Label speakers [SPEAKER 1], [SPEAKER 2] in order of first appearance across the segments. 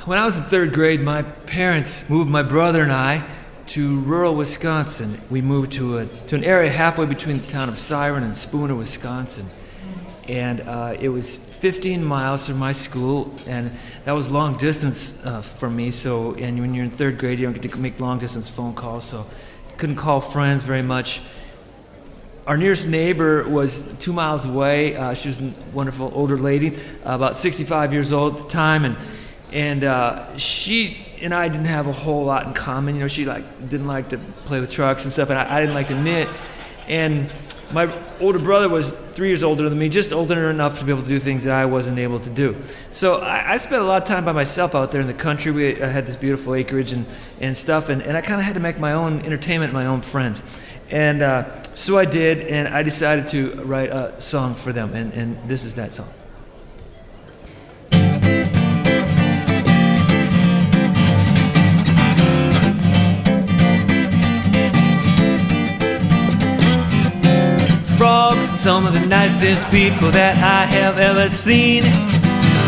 [SPEAKER 1] When I was in third grade, my parents moved my brother and I to rural Wisconsin. We moved to an area halfway between the town of Siren and Spooner, Wisconsin. And it was 15 miles from my school, and that was long distance for me. So, and when you're in third grade, you don't get to make long distance phone calls, so couldn't call friends very much. Our nearest neighbor was 2 miles away. She was a wonderful older lady, about 65 years old at the time, and she and I didn't have a whole lot in common. You know, she didn't like to play with trucks and stuff, and I didn't like to knit. And my older brother was 3 years older than me, just older enough to be able to do things that I wasn't able to do. So I spent a lot of time by myself out there in the country. We had this beautiful acreage and stuff, and I kind of had to make my own entertainment, my own friends. And so I did, and I decided to write a song for them, and this is that song. Frogs, some of the nicest people that I have ever seen.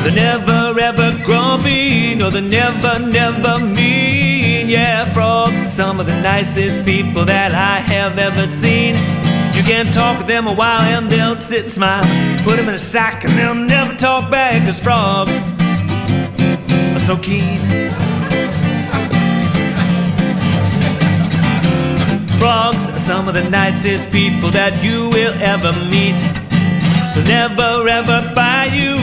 [SPEAKER 1] They're never ever grumpy, no, they're never mean. Yeah, frogs, some of the nicest people that I have ever seen. You can talk with them a while and they'll sit and smile. Put them in a sack and they'll never talk back, 'cause frogs are so keen. Frogs are some of the nicest people that you will ever meet. They'll never ever bite you,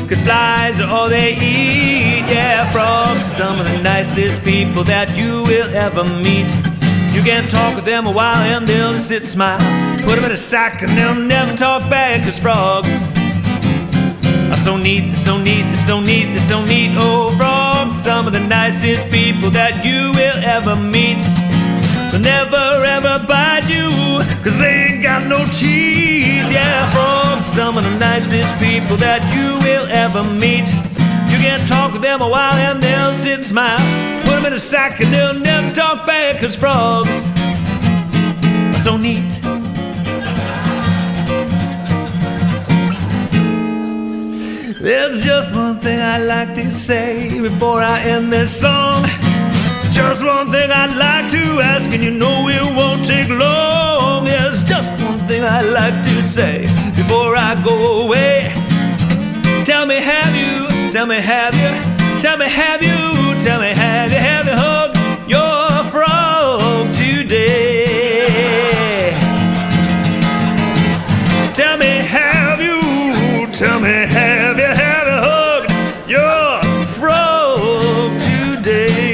[SPEAKER 1] 'cause flies are all they eat. Yeah, frogs are some of the nicest people that you will ever meet. You can talk with them a while and they'll just sit and smile. Put them in a sack and they'll never talk back, 'cause frogs are so neat, they're so neat, they're so neat, they're so neat. Oh, frogs, some of the nicest people that you will ever meet. They'll never ever bite you, 'cause they ain't got no teeth. Yeah, frogs, some of the nicest people that you will ever meet. You can talk with them a while and they'll sit and smile. Put them in a sack and they'll never talk back, 'cause frogs are so neat. There's just one thing I'd like to say before I end this song. Just one thing I'd like to ask, and you know it won't take long. There's just one thing I'd like to say before I go away. Tell me, have you, tell me, have you, tell me, have you, tell me, have you hugged your frog today? Tell me, have you, tell me, have you hugged your frog today?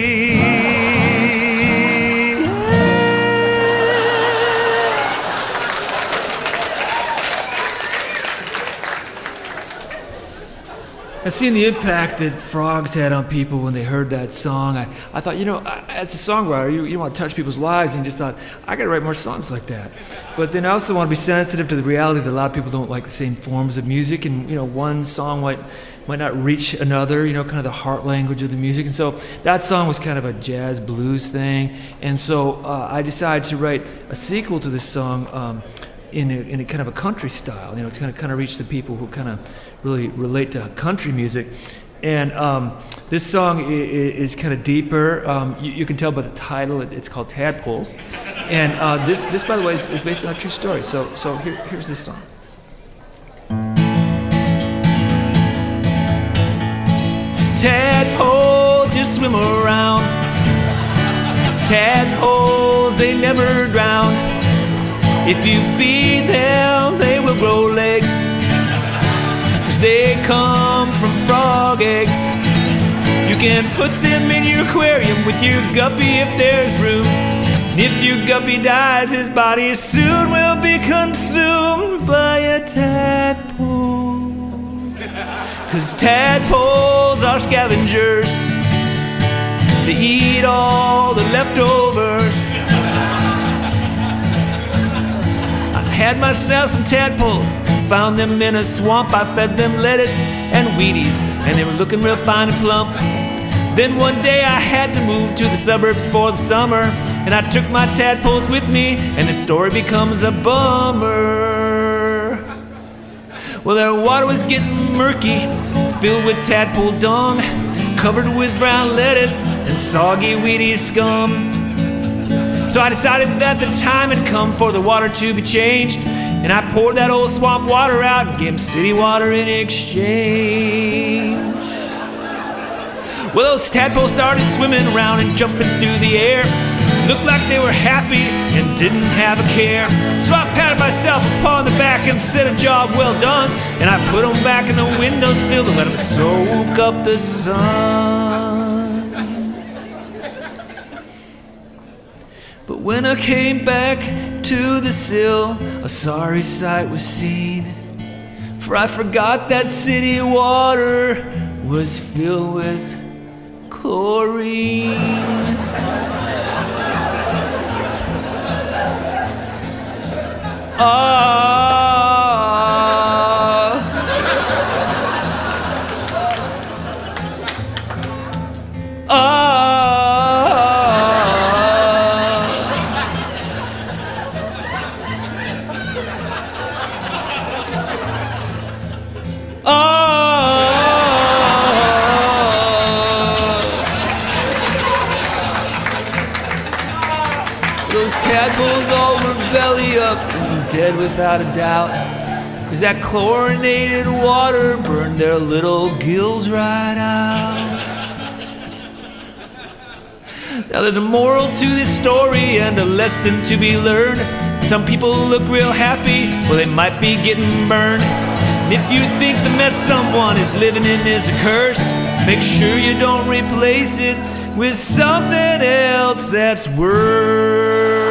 [SPEAKER 1] I've seen the impact that frogs had on people when they heard that song. I thought, you know, as a songwriter, you want to touch people's lives, and you just thought, I got to write more songs like that. But then I also want to be sensitive to the reality that a lot of people don't like the same forms of music, and, you know, one song might not reach another, you know, kind of the heart language of the music. And so that song was kind of a jazz blues thing. And so I decided to write a sequel to this song in a kind of a country style. You know, it's going to kind of reach the people who kind of really relate to country music. And this song is kind of deeper. You can tell by the title, it's called Tadpoles. And this, by the way, is based on a true story. So here's this song. Tadpoles just swim around. Tadpoles, they never drown. If you feed them, they will grow legs, 'cause they come from frog eggs. You can put them in your aquarium with your guppy if there's room. And if your guppy dies, his body soon will be consumed by a tadpole. 'Cause tadpoles are scavengers. They eat all the leftovers. Had myself some tadpoles, found them in a swamp. I fed them lettuce and Wheaties, and they were looking real fine and plump. Then one day I had to move to the suburbs for the summer, and I took my tadpoles with me, and the story becomes a bummer. Well, their water was getting murky, filled with tadpole dung. covered with brown lettuce and soggy, weedy scum. So I decided that the time had come for the water to be changed, and I poured that old swamp water out and gave him city water in exchange. Well, those tadpoles started swimming around and jumping through the air. Looked like they were happy and didn't have a care. So I patted myself upon the back and said, a job well done. And I put them back in the windowsill to let them soak up the sun. But when I came back to the sill, a sorry sight was seen. For I forgot that city water was filled with chlorine. Those tadpoles all were belly up and dead without a doubt, 'cause that chlorinated water burned their little gills right out. Now there's a moral to this story and a lesson to be learned. Some people look real happy, well they might be getting burned. And if you think the mess someone is living in is a curse, make sure you don't replace it with something else that's worse.